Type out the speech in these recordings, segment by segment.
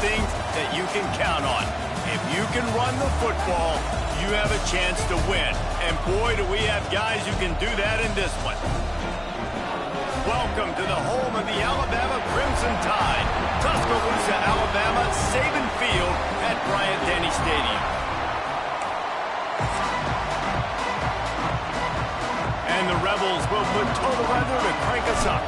things that you can count on. If you can run the football, you have a chance to win. And boy, do we have guys who can do that in this one. Welcome to the home of the Alabama Crimson Tide. Tuscaloosa, Alabama, Saban Field at Bryant-Denny Stadium. And the Rebels will put total weather to crank us up.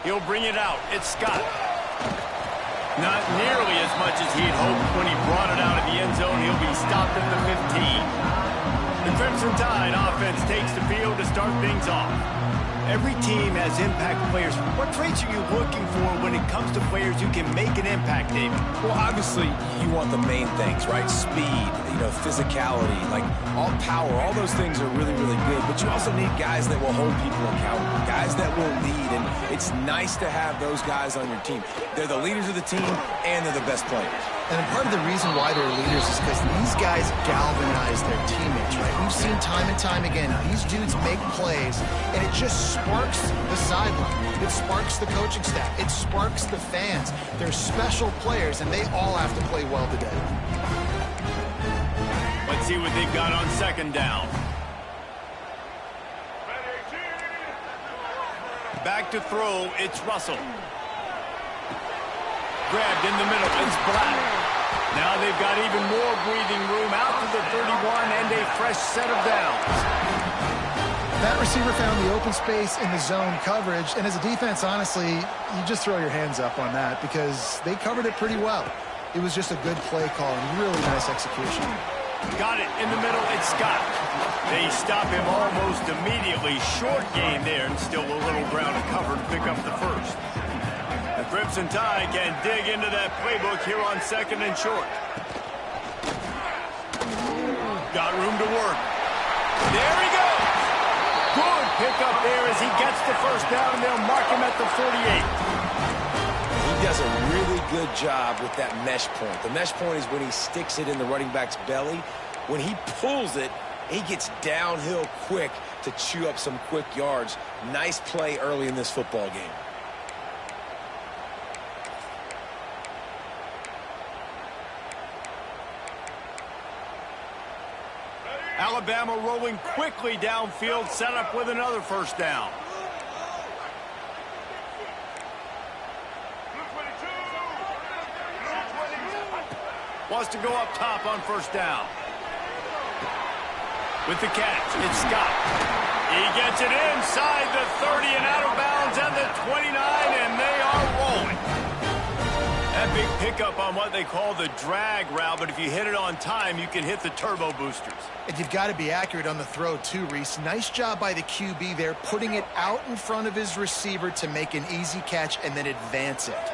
He'll bring it out. It's Scott. Not nearly as much as he'd hoped when he brought it out of the end zone. He'll be stopped at the 15. The Crimson Tide offense takes the field to start things off. Every team has impact players. What traits are you looking for when it comes to players who can make an impact, David? Well, obviously, you want the main things, right? Speed, physicality, like all power. All those things are really, really good. But you also need guys that will hold people accountable, guys that will lead. And it's nice to have those guys on your team. They're the leaders of the team, and they're the best players. And part of the reason why they're leaders is because these guys galvanize their teammates, right? We've seen time and time again, these dudes make plays, and it just sparks the sideline. It sparks the coaching staff. It sparks the fans. They're special players, and they all have to play well today. Let's see what they've got on second down. Back to throw, it's Russell. Grabbed in the middle, it's Black. Now they've got even more breathing room out to the 31 and a fresh set of downs. That receiver found the open space in the zone coverage, and as a defense, honestly, you just throw your hands up on that because they covered it pretty well. It was just a good play call and really nice execution. Got it in the middle, it's Scott. They stop him almost immediately. Short gain there, and still a little ground to cover to pick up the first. The Crimson Tide can dig into that playbook here on second and short. Got room to work. There he goes. Good pickup there as he gets the first down, and they'll mark him at the 48. He does a really good job with that mesh point. The mesh point is when he sticks it in the running back's belly. When he pulls it, he gets downhill quick to chew up some quick yards. Nice play early in this football game. Alabama rolling quickly downfield, set up with another first down. Wants to go up top on first down. With the catch, it's Scott. He gets it inside the 30 and out of bounds at the 29, and they are rolling. That big pickup on what they call the drag route, but if you hit it on time, you can hit the turbo boosters. And you've got to be accurate on the throw too, Reese. Nice job by the QB there, putting it out in front of his receiver to make an easy catch and then advance it.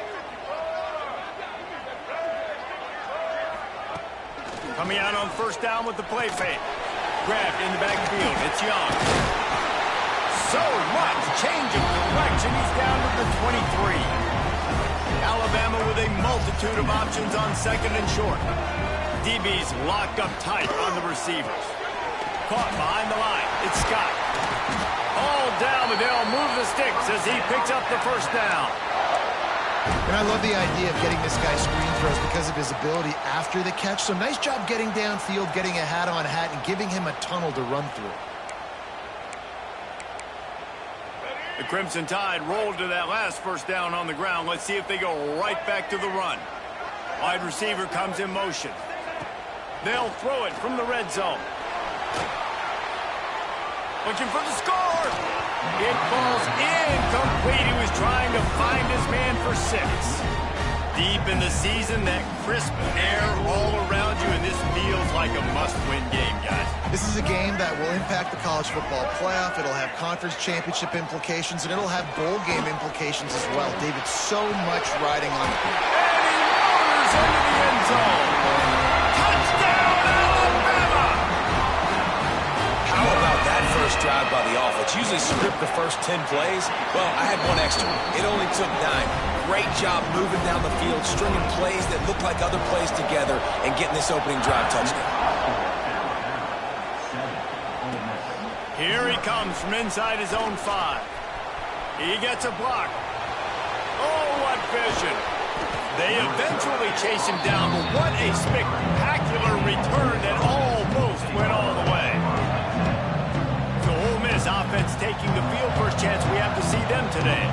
Coming out on first down with the play fake. Grabbed in the backfield. It's Young. So much change of direction. He's down to the 23. Alabama with a multitude of options on second and short. DB's locked up tight on the receivers. Caught behind the line. It's Scott. All down, but they'll move the sticks as he picks up the first down. And I love the idea of getting this guy screen throws because of his ability after the catch. So nice job getting downfield, getting a hat-on-hat, and giving him a tunnel to run through. The Crimson Tide rolled to that last first down on the ground. Let's see if they go right back to the run. Wide receiver comes in motion. They'll throw it from the red zone. Looking for the score. It falls incomplete. He was trying to find his man for 6. Deep in the season, that crisp air all around you, and this feels like a must-win game, guys. This is a game that will impact the college football playoff. It'll have conference championship implications, and it'll have bowl game implications as well. David, so much riding on it. And he motors into the end zone. Touchdown, Alabama! How about that first drive by the offense? Usually script the first 10 plays. Well, I had one extra. It only took 9. Great job moving down the field, stringing plays that look like other plays together, and getting this opening drive touchdown. Here he comes from inside his own 5. He gets a block. Oh, what vision. They eventually chase him down, but what a spectacular return that almost went all the way. So Ole Miss offense taking the field. First chance we have to see them today.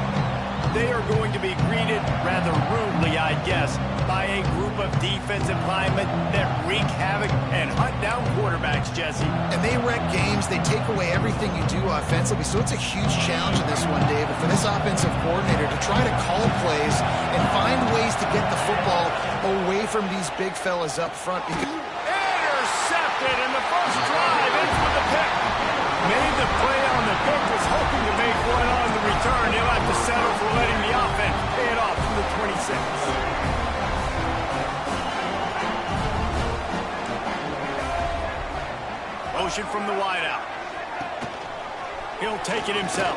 They are going to be greeted rather rudely, I guess, by a group of defensive linemen that wreak havoc and hunt down quarterbacks, Jesse. And they wreck games. They take away everything you do offensively. So it's a huge challenge in this one, David, for this offensive coordinator to try to call plays and find ways to get the football away from these big fellas up front. Intercepted, and the first drive ends with a pick. Made the play on the pick, was hoping to make one on the return. He'll have to settle for letting the offense pay it off from the 26. Motion from the wideout. He'll take it himself.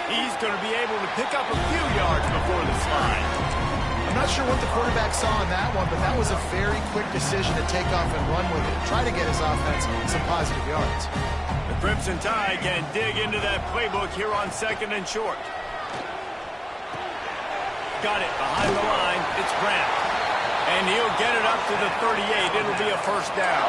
He's going to be able to pick up a few yards before the slide. I'm not sure what the quarterback saw on that one, but that was a very quick decision to take off and run with it. Try to get his offense some positive yards. The Crimson Tide can dig into that playbook here on 2nd and short. Got it behind the line. It's Grant. And he'll get it up to the 38. It'll be a first down.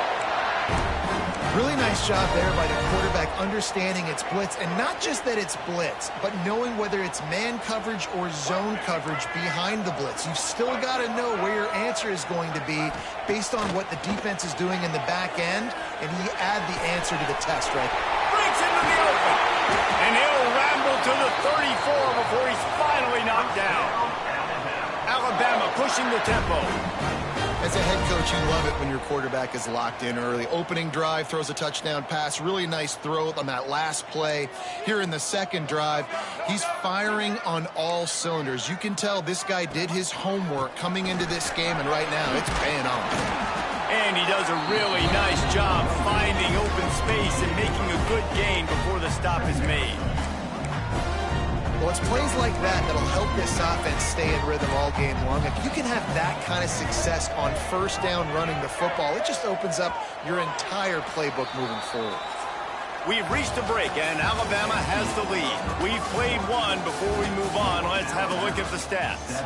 Really nice job there by the quarterback understanding it's blitz, and not just that it's blitz, but knowing whether it's man coverage or zone coverage behind the blitz. You've still got to know where your answer is going to be based on what the defense is doing in the back end, and he add the answer to the test right there. Breaks into the open, and he'll ramble to the 34 before he's finally knocked down. Alabama pushing the tempo. As a head coach, you love it when your quarterback is locked in early. Opening drive, throws a touchdown pass. Really nice throw on that last play. Here in the second drive, he's firing on all cylinders. You can tell this guy did his homework coming into this game, and right now it's paying off. And he does a really nice job finding open space and making a good gain before the stop is made. Well, it's plays like that that'll help this offense stay in rhythm all game long. If you can have that kind of success on first down running the football, it just opens up your entire playbook moving forward. We've reached a break, and Alabama has the lead. We've played one. Before we move on, let's have a look at the stats.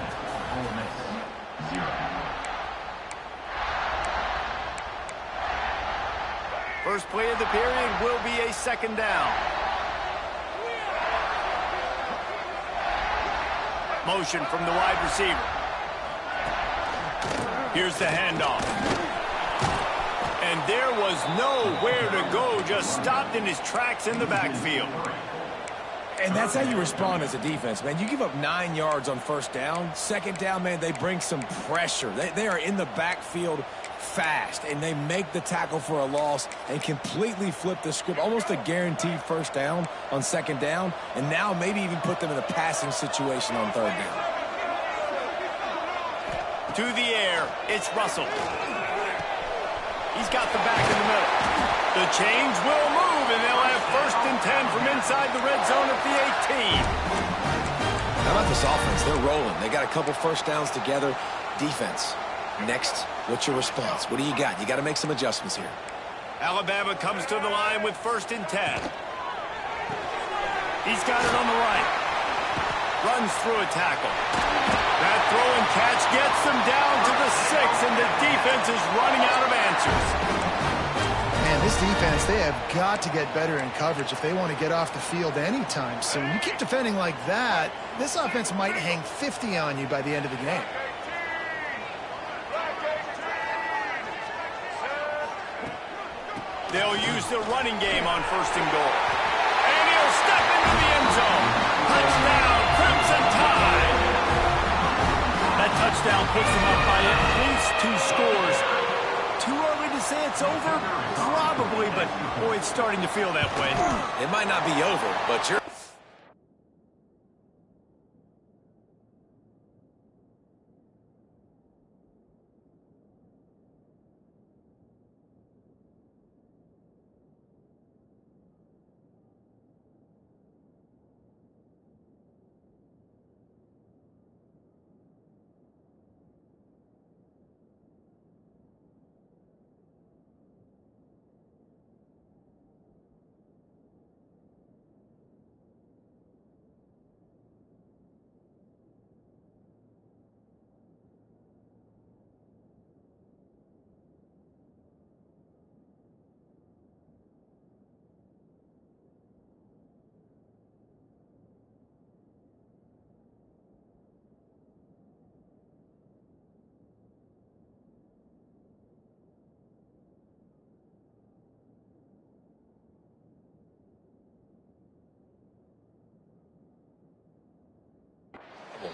First play of the period will be a second down. Motion from the wide receiver. Here's the handoff. And there was nowhere to go, just stopped in his tracks in the backfield. And that's how you respond as a defense, man. You give up 9 yards on first down. Second down, man, they bring some pressure. They are in the backfield fast, and they make the tackle for a loss and completely flip the script. Almost a guaranteed first down on second down, and now maybe even put them in a passing situation on third down. To the air, it's Russell. He's got the back in the middle. The change will move, and they'll have 1st and 10 from inside the red zone at the 18. How about this offense? They're rolling. They got a couple first downs together. Defense. Next, what's your response? What do you got? You got to make some adjustments here. Alabama comes to the line with 1st and 10. He's got it on the right. Runs through a tackle. That throw and catch gets them down to the 6, and the defense is running out of answers. Man, this defense, they have got to get better in coverage if they want to get off the field anytime soon. You keep defending like that, this offense might hang 50 on you by the end of the game. They'll use the running game on 1st and goal. And he'll step into the end zone. Touchdown, Crimson Tide. That touchdown puts them up by at least 2 scores. Too early to say it's over? Probably, but boy, it's starting to feel that way. It might not be over, but you're...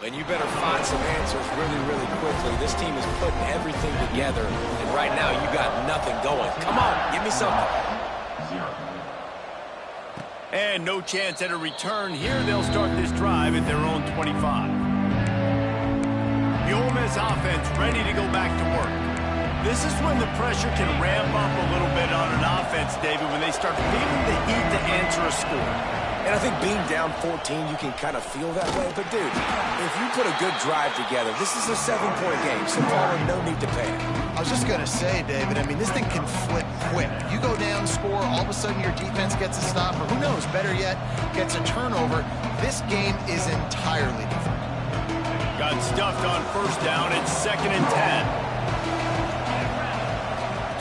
and you better find some answers really, really quickly. This team is putting everything together, and right now you got nothing going. Come on, give me something. And no chance at a return here. They'll start this drive at their own 25. The Ole Miss offense ready to go back to work. This is when the pressure can ramp up a little bit on an offense, David, when they start feeling the heat to answer a score. And I think being down 14, you can kind of feel that way. But, dude, if you put a good drive together, this is a 7-point game. So far, no need to panic. I was just going to say, David, I mean, this thing can flip quick. You go down, score, all of a sudden your defense gets a stop, or who knows, better yet, gets a turnover. This game is entirely different. Got stuffed on first down. It's 2nd and 10.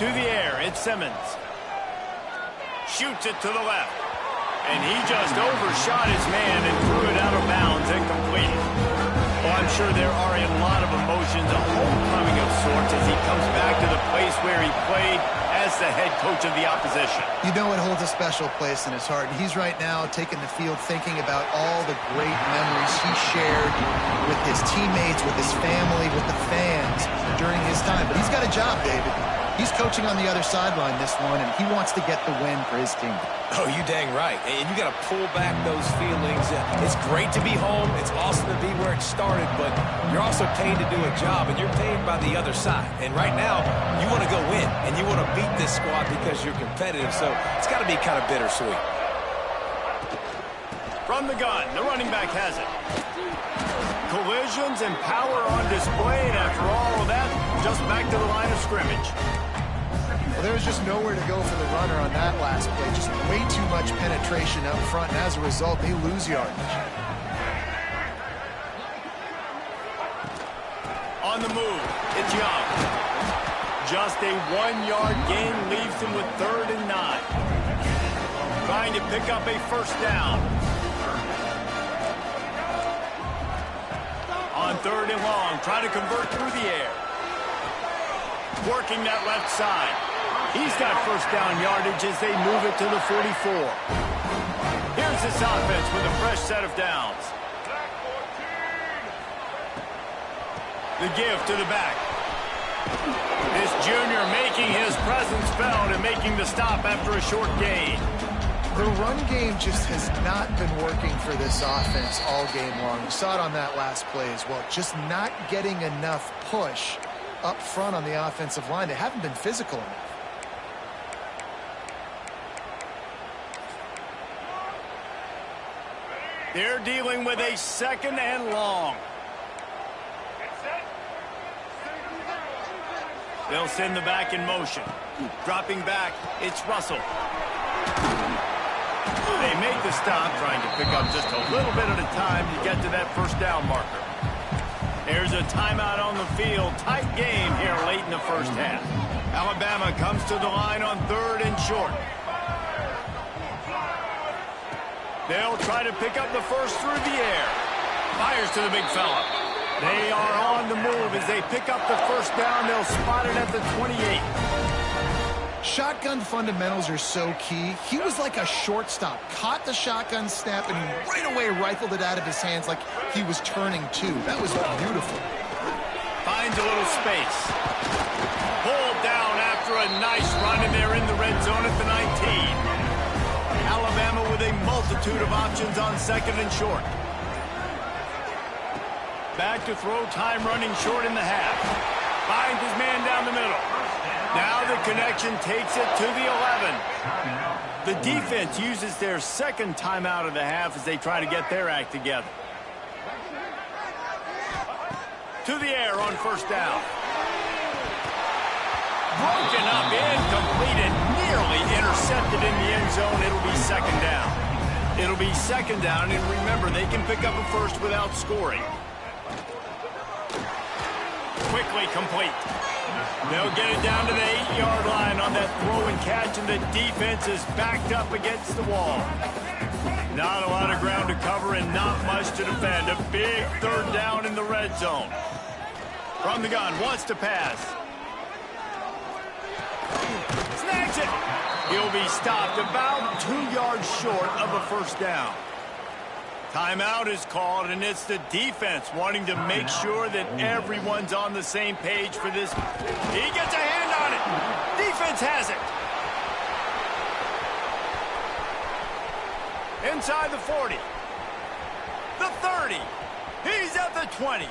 To the air, it's Simmons. Shoots it to the left. And he just overshot his man and threw it out of bounds and completed. Well, I'm sure there are a lot of emotions, a homecoming of sorts as he comes back to the place where he played as the head coach of the opposition. You know it holds a special place in his heart. He's right now taking the field thinking about all the great memories he shared with his teammates, with his family, with the fans during his time. But he's got a job, David. He's coaching on the other sideline this one, and he wants to get the win for his team. Oh, you dang right. And you got to pull back those feelings. It's great to be home. It's awesome to be where it started, but you're also paid to do a job, and you're paid by the other side. And right now, you want to go win, and you want to beat this squad because you're competitive, so it's got to be kind of bittersweet. From the gun, the running back has it. Collisions and power on display, and after all of that, just back to the line of scrimmage. Well, there was just nowhere to go for the runner on that last play. Just way too much penetration up front, and as a result, they lose yardage. On the move, it's Young. Just a 1-yard gain leaves him with 3rd and 9. Trying to pick up a first down. On 3rd and long, trying to convert through the air. Working that left side. He's got first down yardage as they move it to the 44. Here's this offense with a fresh set of downs. The give to the back. This junior making his presence felt and making the stop after a short gain. The run game just has not been working for this offense all game long. We saw it on that last play as well. Just not getting enough push up front on the offensive line. They haven't been physical enough. They're dealing with a 2nd and long. They'll send the back in motion. Dropping back, it's Russell. They make the stop, trying to pick up just a little bit at a time to get to that first down marker. There's a timeout on the field. Tight game here late in the first half. Alabama comes to the line on 3rd and short. They'll try to pick up the first through the air. Fires to the big fella. They are on the move as they pick up the first down. They'll spot it at the 28. Shotgun fundamentals are so key. He was like a shortstop. Caught the shotgun snap and right away rifled it out of his hands like he was turning two. That was beautiful. Finds a little space. Pulled down after a nice run, and they're in the red zone at the 19. Alabama with a multitude of options on 2nd and short. Back to throw, time running short in the half. Finds his man down the middle. Now the connection takes it to the 11. The defense uses their 2nd timeout of the half as they try to get their act together. To the air on first down. Broken up, incomplete, nearly intercepted in the end zone. It'll be 2nd down. It'll be 2nd down, and remember, they can pick up a first without scoring. Quickly complete. They'll get it down to the 8-yard line on that throw and catch, and the defense is backed up against the wall. Not a lot of ground to cover and not much to defend. A big 3rd down in the red zone. From the gun, wants to pass. Snags it. He'll be stopped about 2 yards short of a first down. Timeout is called, and it's the defense wanting to make sure that everyone's on the same page for this. He gets a hand on it. Defense has it. Inside the 40. The 30. He's at the 20.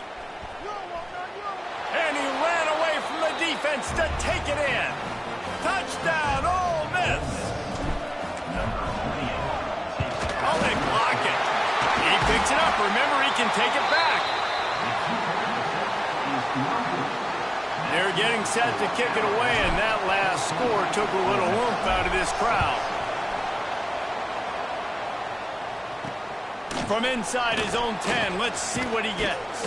And he ran away from the defense to take it in. Touchdown, Ole Miss. Oh, they block it. He picks it up. Remember, he can take it back. They're getting set to kick it away, and that last score took a little oomph out of this crowd. From inside his own 10, let's see what he gets.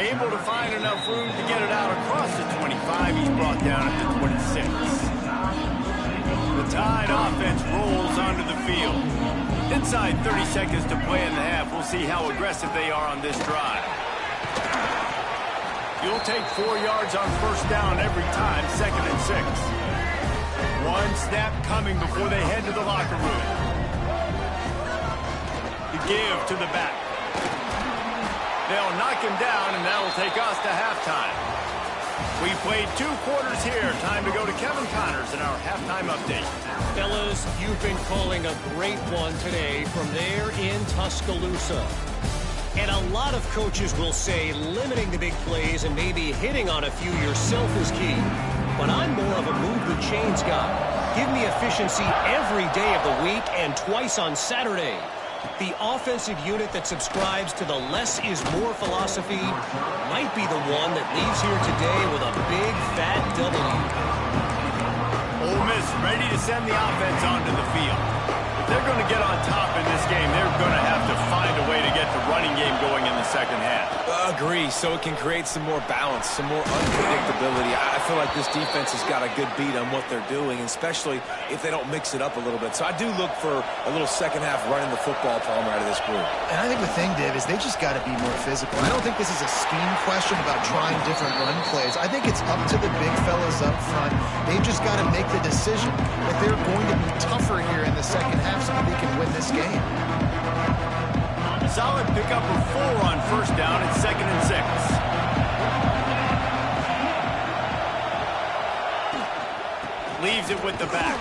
Able to find enough room to get it out across the 25. He's brought down at the 26. The Tide offense rolls onto the field. Inside 30 seconds to play in the half. We'll see how aggressive they are on this drive. You'll take 4 yards on first down every time, 2nd and 6. One snap coming before they head to the locker room. The give to the back. They'll knock him down, and that'll take us to halftime. We played 2 quarters here. Time to go to Kevin Connors in our halftime update. Fellas, you've been calling a great one today from there in Tuscaloosa. And a lot of coaches will say limiting the big plays and maybe hitting on a few yourself is key. But I'm more of a move the chains guy. Give me efficiency every day of the week and twice on Saturday. The offensive unit that subscribes to the less is more philosophy might be the one that leaves here today with a big fat W. Ole Miss ready to send the offense onto the field. If they're going to get on top in this game, they're going to have to find a way to get the running game going in the second half. Agree, so it can create some more balance, some more unpredictability. I feel like this defense has got a good beat on what they're doing, especially if they don't mix it up a little bit. So I do look for a little second half running the football problem out of this group. And I think the thing, Dave, is they just got to be more physical. I don't think this is a scheme question about trying different run plays. I think it's up to the big fellas up front. They've just got to make the decision that they're going to be tougher here in the second half so that they can win this game. Solid pickup of 4 on first down and 2nd and 6. Leaves it with the back.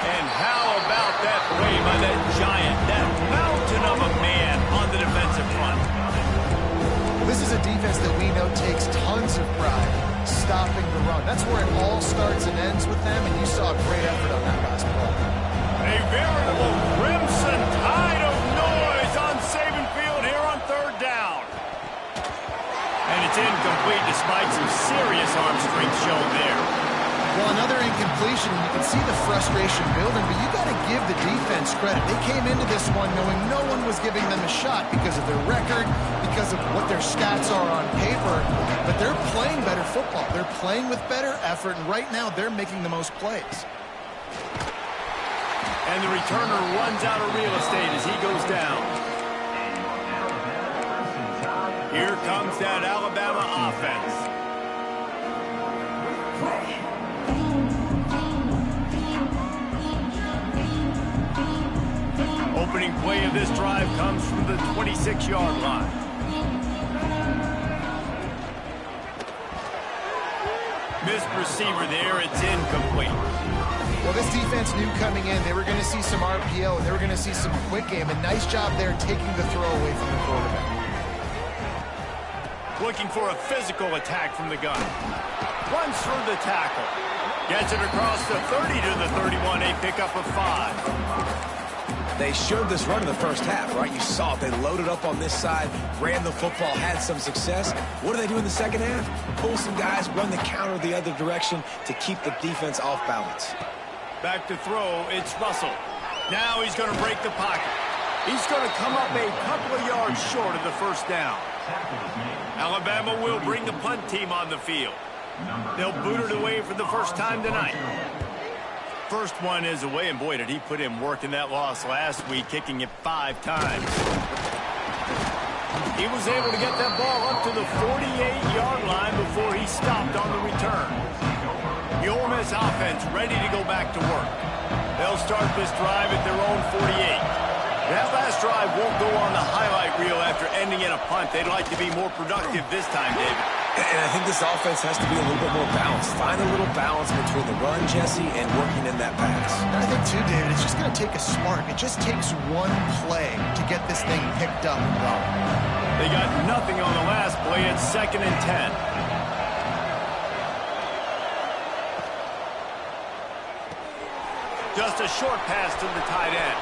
And how about that play by that giant, that mountain of a man on the defensive front? Well, this is a defense that we know takes tons of pride stopping the run. That's where it all starts and ends with them, and you saw a great effort on that last play. A veritable crimson tide of noise on Saban Field here on 3rd down. And it's incomplete despite some serious arm strength shown there. Well, another incompletion, and you can see the frustration building, but you got to give the defense credit. They came into this one knowing no one was giving them a shot because of their record, because of what their stats are on paper, but they're playing better football. They're playing with better effort, and right now they're making the most plays. And the returner runs out of real estate as he goes down. Here comes that Alabama offense. Opening play of this drive comes from the 26-yard line. Missed receiver there. It's incomplete. Well, this defense knew coming in they were going to see some RPO and they were going to see some quick game. A nice job there taking the throw away from the quarterback. Looking for a physical attack from the gun. Runs through the tackle. Gets it across the 30 to the 31. A pickup of 5. They showed this run in the first half, right? You saw it. They loaded up on this side, ran the football, had some success. What do they do in the second half? Pull some guys, run the counter the other direction to keep the defense off balance. Back to throw, it's Russell. Now he's going to break the pocket. He's going to come up a couple of yards short of the first down. Alabama will bring the punt team on the field. They'll boot it away for the first time tonight. First one is away, and boy, did he put in work in that loss last week, kicking it 5 times. He was able to get that ball up to the 48-yard line before he stopped on the return. The Ole Miss offense ready to go back to work. They'll start this drive at their own 48. That last drive won't go on the highlight reel after ending in a punt. They'd like to be more productive this time, David. And I think this offense has to be a little bit more balanced. Find a little balance between the run, Jesse, and working in that pass. And I think, too, David, it's just going to take a spark. It just takes one play to get this thing picked up and going. They got nothing on the last play. It's 2nd and 10. Just a short pass to the tight end.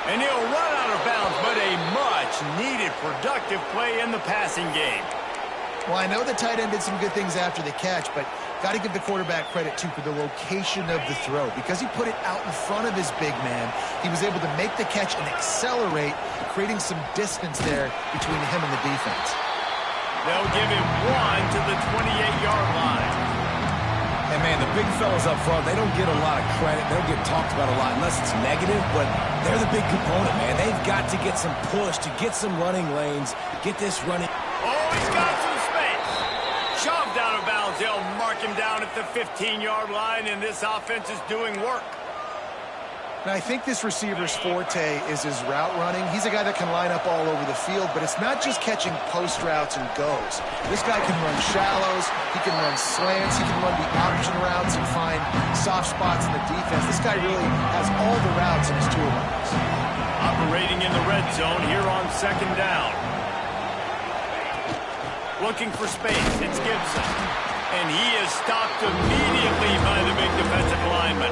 And he'll run out of bounds, but a much-needed productive play in the passing game. Well, I know the tight end did some good things after the catch, but got to give the quarterback credit, too, for the location of the throw. Because he put it out in front of his big man, he was able to make the catch and accelerate, creating some distance there between him and the defense. They'll give him 1 to the 28-yard line. And, man, the big fellas up front, they don't get a lot of credit. They don't get talked about a lot unless it's negative, but they're the big component, man. They've got to get some push, to get some running lanes, get this running. Oh, he's got some space. Shoved out of bounds. They'll mark him down at the 15-yard line, and this offense is doing work. Now, I think this receiver's forte is his route running. He's a guy that can line up all over the field, but it's not just catching post routes and goes. This guy can run shallows, he can run slants, he can run the option routes and find soft spots in the defense. This guy really has all the routes in his toolbox. Operating in the red zone here on 2nd down. Looking for space, it's Gibson. And he is stopped immediately by the big defensive lineman.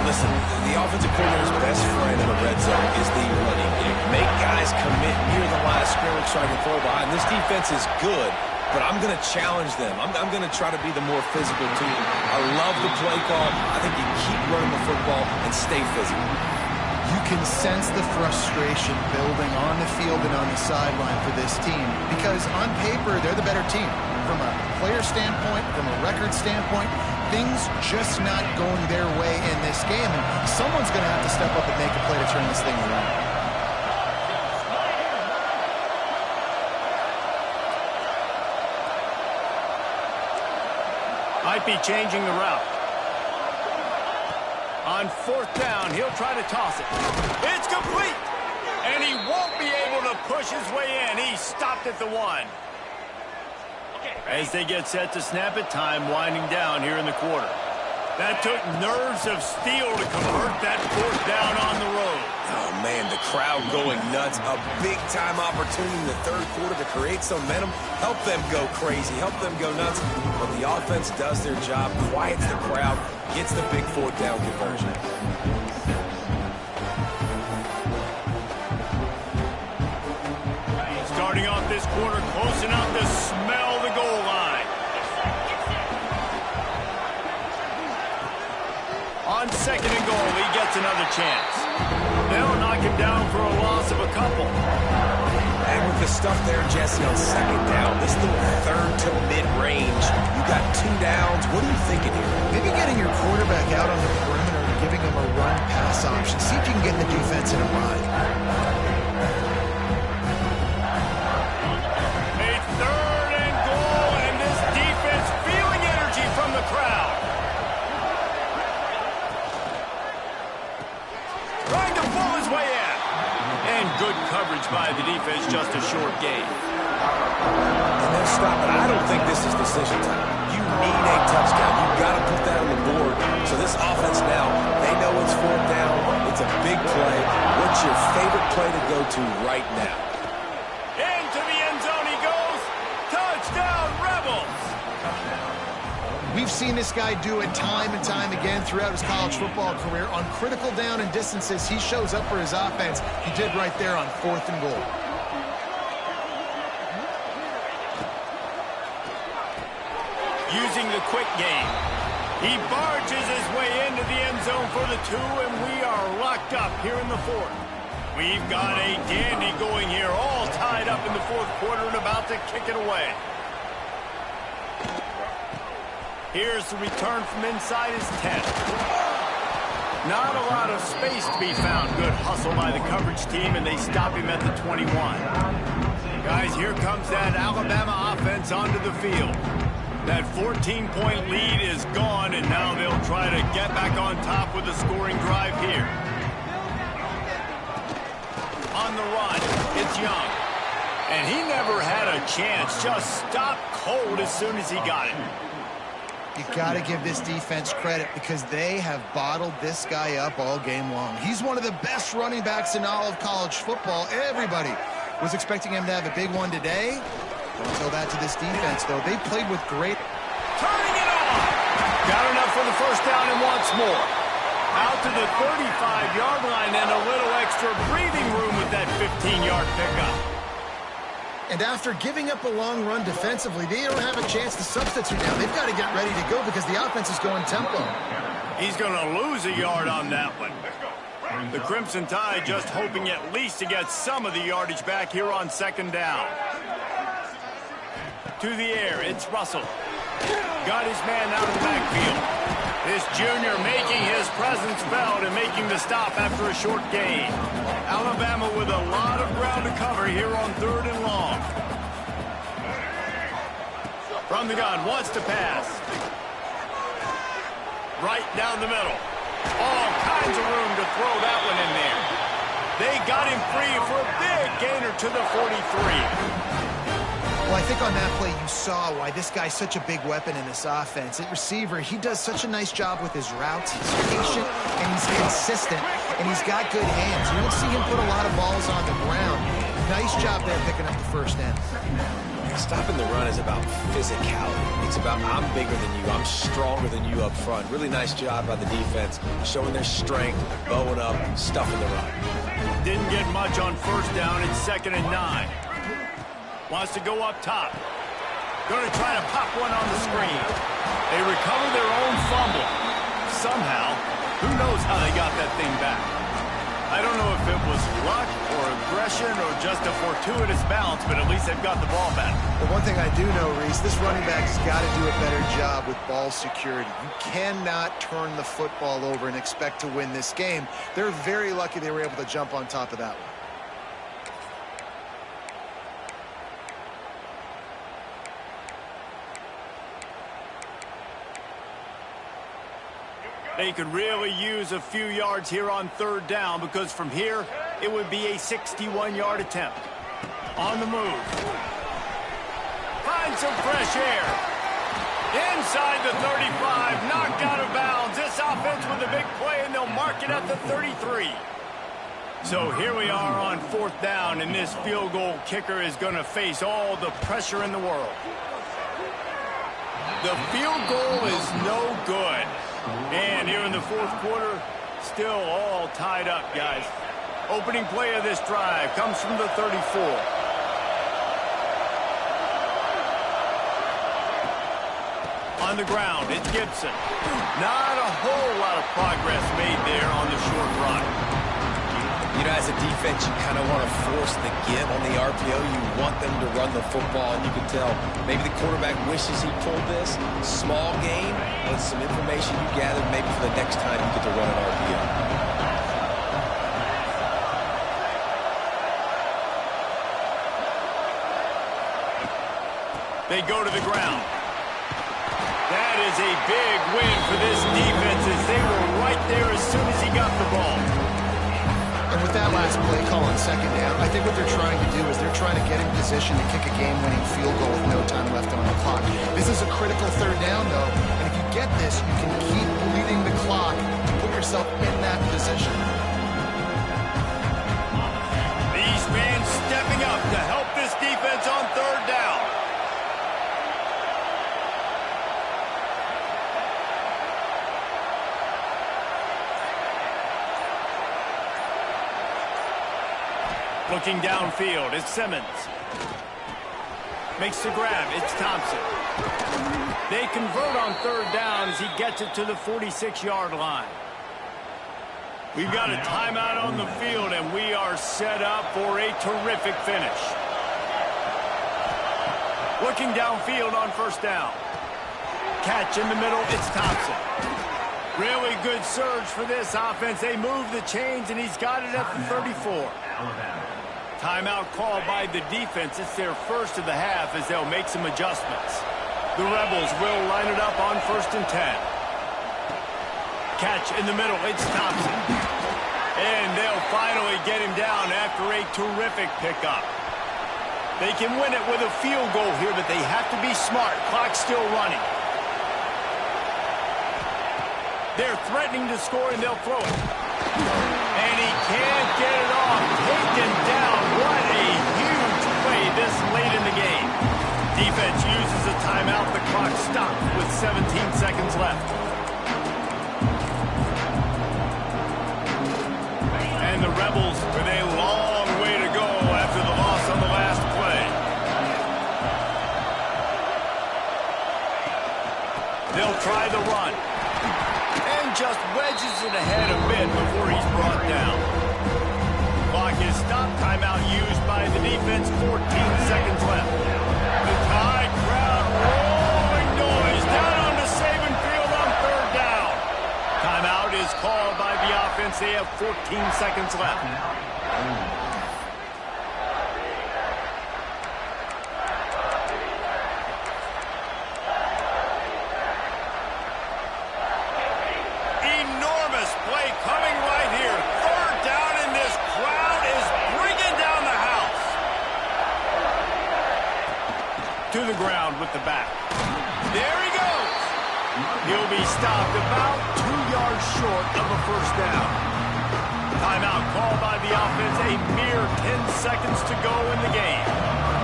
Listen, the offensive coordinator's best friend in the red zone is the running game. Make guys commit near the line of scrimmage so I can throw behind. This defense is good, but I'm going to challenge them. I'm going to try to be the more physical team. I love the play call. I think you keep running the football and stay physical. You can sense the frustration building on the field and on the sideline for this team because on paper, they're the better team. From a player standpoint, from a record standpoint, things just not going their way in this game, and someone's going to have to step up and make a play to turn this thing around. Might be changing the route. On 4th down, he'll try to toss it. It's complete! And he won't be able to push his way in. He's stopped at the 1. As they get set to snap it, time winding down here in the quarter. That took nerves of steel to convert that 4th down on the road. Oh, man, the crowd going nuts. A big-time opportunity in the 3rd quarter to create some momentum. Help them go crazy. Help them go nuts. But the offense does their job, quiets the crowd, gets the big 4th down conversion. Starting off this quarter close enough to smell the goal line. On 2nd and goal, he gets another chance. They'll knock him down for a loss of a couple. And with the stuff there, Jesse, on 2nd down, this little 3rd to mid-range, you got 2 downs. What are you thinking here? Maybe getting your quarterback out on the perimeter and giving him a run-pass option. See if you can get the defense in a bind. A 3rd and goal, and this defense feeling energy from the crowd. Trying to pull his way in. And good coverage by the defense, just a short gain. And they'll stop it. I don't think this is decision time. You need a touchdown. You've got to put that on the board. So this offense now, they know it's 4th down. It's a big play. What's your favorite play to go to right now? Into the end zone he goes. Touchdown, Rebels. We've seen this guy do it time and time again throughout his college football career. On critical down and distances, he shows up for his offense. He did right there on 4th and goal. Using the quick game. He barges his way into the end zone for the 2, and we are locked up here in the 4th. We've got a dandy going here, all tied up in the 4th quarter and about to kick it away. Here's the return from inside his 10. Not a lot of space to be found. Good hustle by the coverage team, and they stop him at the 21. Guys, here comes that Alabama offense onto the field. That 14-point lead is gone, and now they'll try to get back on top with a scoring drive here. on the run. It's Young. And he never had a chance. Just stopped cold as soon as he got it. You got to give this defense credit because they have bottled this guy up all game long. He's one of the best running backs in all of college football. Everybody was expecting him to have a big one today. Don't tell that to this defense, though. They played with great... Turning it on! Got enough for the first down and wants more. Out to the 35-yard line and a little extra breathing room with that 15-yard pickup. And after giving up a long run defensively, they don't have a chance to substitute now. They've got to get ready to go because the offense is going tempo. He's going to lose a yard on that one. The Crimson Tide just hoping at least to get some of the yardage back here on second down. To the air, it's Russell. Got his man out of the backfield. This junior making his presence felt and making the stop after a short gain. Alabama with a lot of ground to cover here on 3rd and long. From the gun, wants to pass. Right down the middle. All kinds of room to throw that one in there. They got him free for a big gainer to the 43. Well, I think on that play you saw why this guy's such a big weapon in this offense. At receiver, he does such a nice job with his routes. He's patient, and he's consistent, and he's got good hands. You don't see him put a lot of balls on the ground. Nice job there picking up the first down. Stopping the run is about physicality. It's about I'm bigger than you. I'm stronger than you up front. Really nice job by the defense, showing their strength, bowing up, stuffing the run. Didn't get much on first down. It's 2nd and 9. Wants to go up top. Going to try to pop one on the screen. They recover their own fumble. Somehow, who knows how they got that thing back. I don't know if it was luck or aggression or just a fortuitous bounce, but at least they've got the ball back. But one thing I do know, Reese, this running back's got to do a better job with ball security. You cannot turn the football over and expect to win this game. They're very lucky they were able to jump on top of that one. They could really use a few yards here on 3rd down because from here, it would be a 61-yard attempt. On the move. Find some fresh air. Inside the 35, knocked out of bounds. This offense with a big play, and they'll mark it at the 33. So here we are on 4th down, and this field goal kicker is going to face all the pressure in the world. The field goal is no good. And here in the 4th quarter, still all tied up, guys. Opening play of this drive comes from the 34. On the ground, it's Gibson. Not a whole lot of progress made there on the short run. You know, as a defense, you kind of want to force the give on the RPO. You want them to run the football, and you can tell maybe the quarterback wishes he pulled this. Small game, but some information you gather maybe for the next time you get to run an RPO. They go to the ground. That is a big win for this defense as they were right there as soon as he got the ball. And with that last play call on 2nd down, I think what they're trying to do is they're trying to get in position to kick a game-winning field goal with no time left on the clock. This is a critical 3rd down, though, and if you get this, you can keep bleeding the clock and put yourself in that position. These fans stepping up to help this defense on 3rd down. Looking downfield, it's Simmons. Makes the grab, it's Thompson. They convert on 3rd down as he gets it to the 46-yard line. We've got a timeout on the field, and we are set up for a terrific finish. Looking downfield on 1st down. Catch in the middle, it's Thompson. Really good surge for this offense. They move the chains, and he's got it at the 34. Timeout called by the defense. It's their first of the half as they'll make some adjustments. The Rebels will line it up on 1st and 10. Catch in the middle. It's Thompson. And they'll finally get him down after a terrific pickup. They can win it with a field goal here, but they have to be smart. Clock's still running. They're threatening to score, and they'll throw it. And he can't get it off. Taken down. What a huge play this late in the game. Defense uses a timeout. The clock stops with 17 seconds left. And the Rebels with a long way to go after the loss on the last play. They'll try the run. And just wedges it ahead a bit before he's brought down. Clock is stopped. Timeout used by the defense. 14 seconds left. The Tide crowd rolling noise down on the Saban field on third down. Timeout is called by the offense. They have 14 seconds left. Enormous play coming right here. Third down, and this crowd is bringing down the house. To the ground with the back. There he goes. He'll be stopped about 2 yards short of a first down. Timeout called by the offense. A mere 10 seconds to go in the game.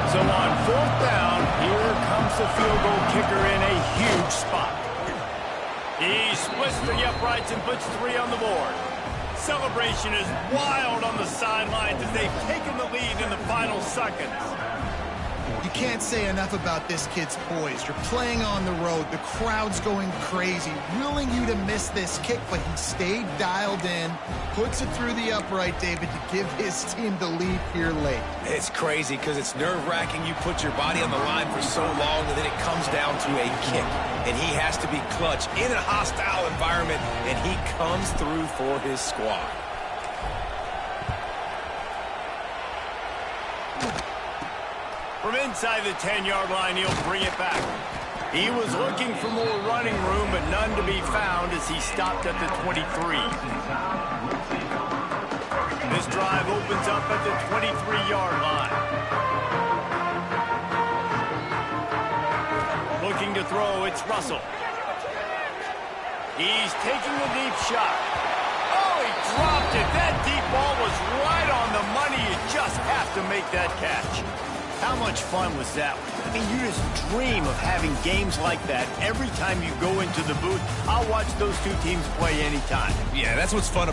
So on fourth down, here comes the field goal kicker in a huge spot. He splits the uprights and puts 3 on the board. Celebration is wild on the sidelines as they've taken the lead in the final seconds. You can't say enough about this kid's poise. You're playing on the road. The crowd's going crazy, willing you to miss this kick, but he stayed dialed in, puts it through the upright, David, to give his team the lead here late. It's crazy because it's nerve-wracking. You put your body on the line for so long, and then it comes down to a kick. And he has to be clutch in a hostile environment, and he comes through for his squad. From inside the 10-yard line, he'll bring it back. He was looking for more running room, but none to be found as he stopped at the 23. This drive opens up at the 23-yard line. Looking to throw, it's Russell. He's taking a deep shot. Oh, he dropped it. That deep ball was right on the money. You just have to make that catch. How much fun was that? I mean, you just dream of having games like that every time you go into the booth. I'll watch those two teams play anytime. Yeah, that's what's fun